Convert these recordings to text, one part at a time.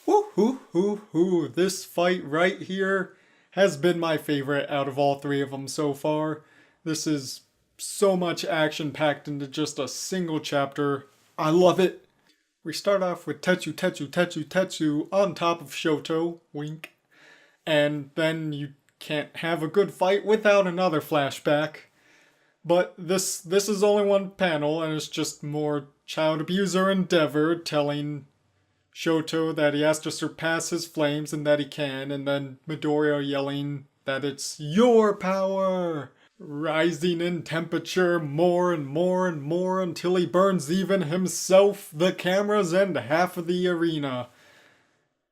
Woo-hoo-hoo-hoo. This fight right here has been my favorite out of all three of them so far. This is so much action packed into just a single chapter. I love it. We start off with Tetsu on top of Shoto, wink. And then you can't have a good fight without another flashback. But this is only one panel and it's just more child abuser Endeavor telling Shoto that he has to surpass his flames and that he can, and then Midoriya yelling that it's your power, rising in temperature more and more and more until he burns even himself, the cameras, and half of the arena.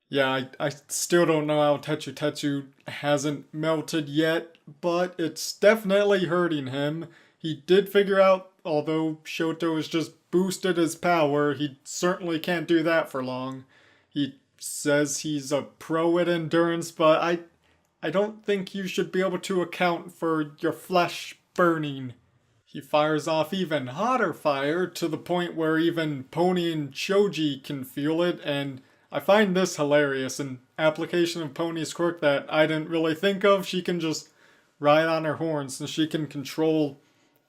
Yeah, I still don't know how Tetsu hasn't melted yet, but it's definitely hurting him. He did figure out, although Shoto has just boosted his power, he certainly can't do that for long. He says he's a pro at endurance, but I don't think you should be able to account for your flesh burning. He fires off even hotter fire to the point where even Pony and Choji can feel it, and I find this hilarious, an application of Pony's quirk that I didn't really think of. She can just ride on her horns and she can control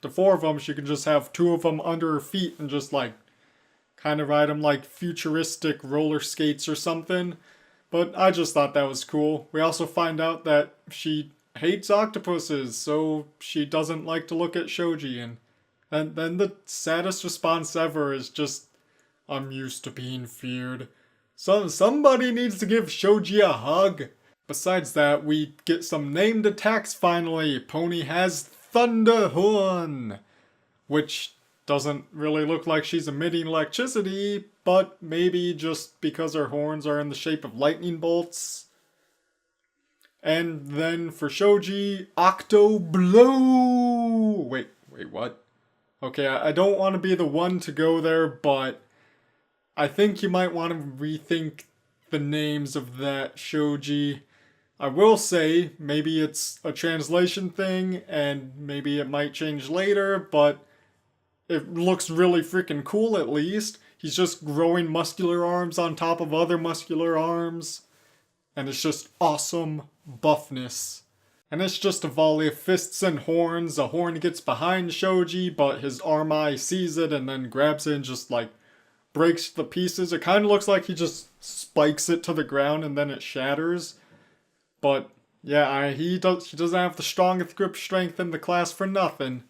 the four of them. She can just have two of them under her feet and just like kind of ride them like futuristic roller skates or something. But I just thought that was cool. We also find out that she hates octopuses, so she doesn't like to look at Shoji. And then the saddest response ever is just, I'm used to being feared. So somebody needs to give Shoji a hug. Besides that, we get some named attacks finally. Pony has Thunderhorn, which doesn't really look like she's emitting electricity, but maybe just because her horns are in the shape of lightning bolts. And then for Shoji, Octo Blow! Wait, what? Okay, I don't want to be the one to go there, but I think you might want to rethink the names of that Shoji. I will say, maybe it's a translation thing, and maybe it might change later, but it looks really freaking cool at least. He's just growing muscular arms on top of other muscular arms, and it's just awesome buffness. And it's just a volley of fists and horns. A horn gets behind Shoji, but his arm eye sees it and then grabs it and just like breaks the pieces. It kind of looks like he just spikes it to the ground and then it shatters. But yeah, he doesn't have the strongest grip strength in the class for nothing.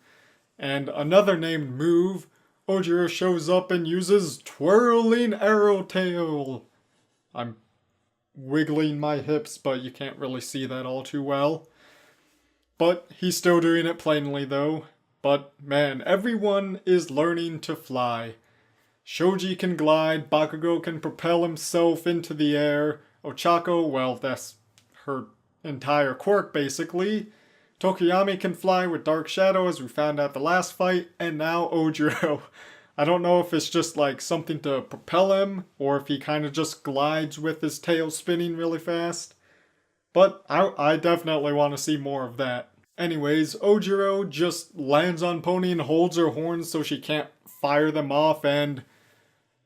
And another named move, Ojiro shows up and uses Twirling Arrow Tail. I'm wiggling my hips, but you can't really see that all too well. But he's still doing it plainly though. But man, everyone is learning to fly. Shoji can glide, Bakugo can propel himself into the air, Ochako, well, that's her entire quirk basically. Tokiyami can fly with Dark Shadow as we found out the last fight, and now Ojiro. I don't know if it's just like something to propel him, or if he kind of just glides with his tail spinning really fast. But I definitely want to see more of that. Anyways, Ojiro just lands on Pony and holds her horns so she can't fire them off, and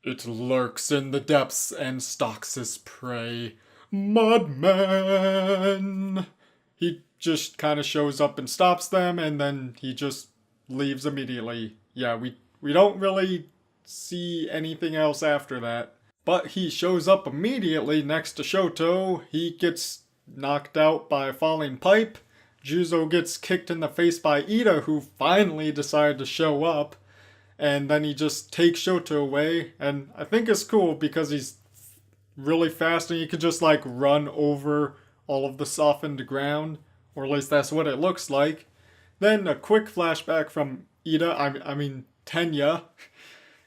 it lurks in the depths and stalks his prey. Mudman! He just kind of shows up and stops them, and then he just leaves immediately. Yeah, we don't really see anything else after that. But he shows up immediately next to Shoto. He gets knocked out by a falling pipe. Juzo gets kicked in the face by Ida, who finally decided to show up. And then he just takes Shoto away, and I think it's cool because he's really fast and he could just like run over all of the softened ground, or at least that's what it looks like. Then a quick flashback from Ida, I mean Tenya.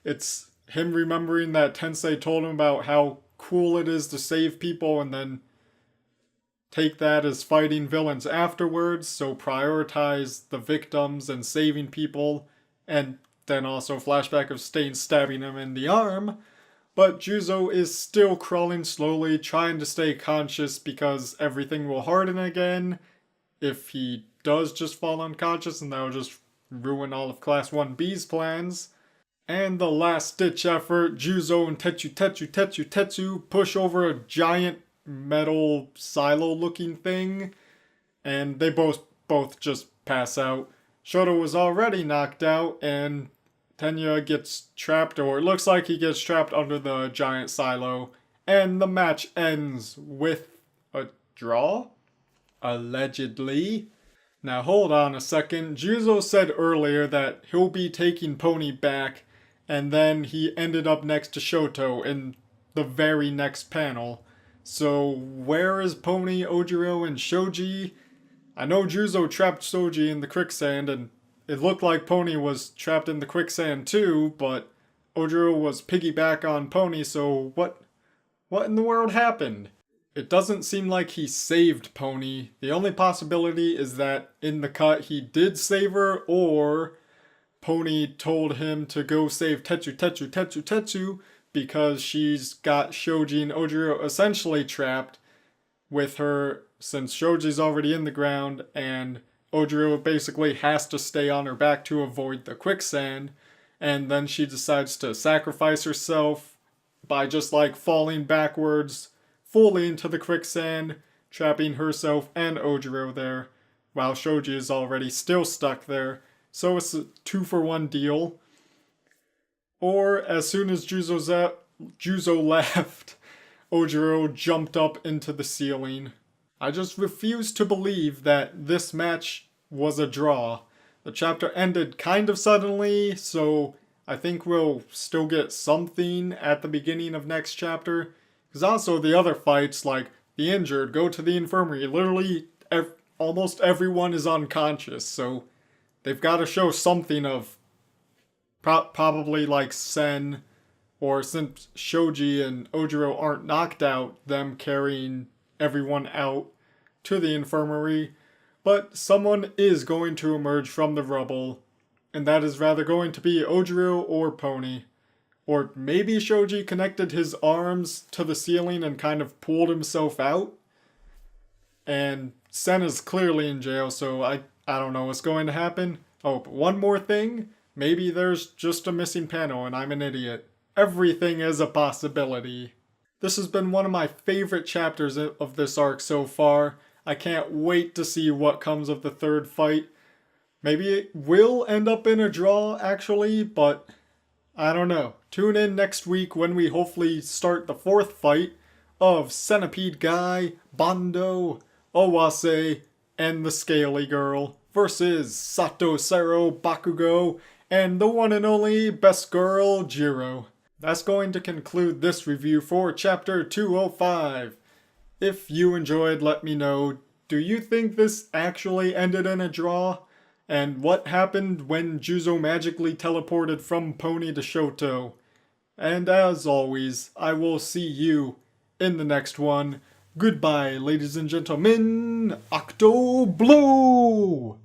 It's him remembering that Tensei told him about how cool it is to save people and then take that as fighting villains afterwards, so prioritize the victims and saving people, and then also flashback of Stain stabbing him in the arm. But Juzo is still crawling slowly, trying to stay conscious because everything will harden again if he does just fall unconscious, and that will just ruin all of Class 1B's plans. And the last ditch effort, Juzo and Tetsu push over a giant metal silo looking thing, and they both just pass out. Shoto was already knocked out, and Tenya gets trapped, or it looks like he gets trapped under the giant silo, and the match ends with a draw? Allegedly. Now hold on a second. Juzo said earlier that he'll be taking Pony back, and then he ended up next to Shoto in the very next panel. So where is Pony, Ojiro, and Shoji? I know Juzo trapped Shoji in the quicksand, and it looked like Pony was trapped in the quicksand too, but Ojiro was piggyback on Pony, so what in the world happened? It doesn't seem like he saved Pony. The only possibility is that in the cut he did save her, or Pony told him to go save Tetsu because she's got Shoji and Ojiro essentially trapped with her since Shoji's already in the ground and Ojiro basically has to stay on her back to avoid the quicksand, and then she decides to sacrifice herself by just like falling backwards fully into the quicksand, trapping herself and Ojiro there, while Shoji is already still stuck there. So it's a 2-for-1 deal. Or as soon as Juzo left, Ojiro jumped up into the ceiling. I just refuse to believe that this match was a draw. The chapter ended kind of suddenly, so I think we'll still get something at the beginning of next chapter. Because also the other fights, like the injured, go to the infirmary. Literally, almost everyone is unconscious, so they've got to show something of probably like Sen, or since Shoji and Ojiro aren't knocked out, them carrying everyone out to the infirmary. But someone is going to emerge from the rubble, and that is rather going to be Ojiro or Pony. Or maybe Shoji connected his arms to the ceiling and kind of pulled himself out. And Sen is clearly in jail, so I don't know what's going to happen. Oh, but one more thing. Maybe there's just a missing panel and I'm an idiot. Everything is a possibility. This has been one of my favorite chapters of this arc so far. I can't wait to see what comes of the third fight. Maybe it will end up in a draw, actually, but I don't know. Tune in next week when we hopefully start the fourth fight of Centipede Guy, Bando, Owase, and the Scaly Girl versus Sato Sero Bakugo and the one and only best girl, Jiro. That's going to conclude this review for Chapter 205. If you enjoyed, let me know. Do you think this actually ended in a draw? And what happened when Juzo magically teleported from Pony to Shoto? And as always, I will see you in the next one. Goodbye, ladies and gentlemen. Octo Blue!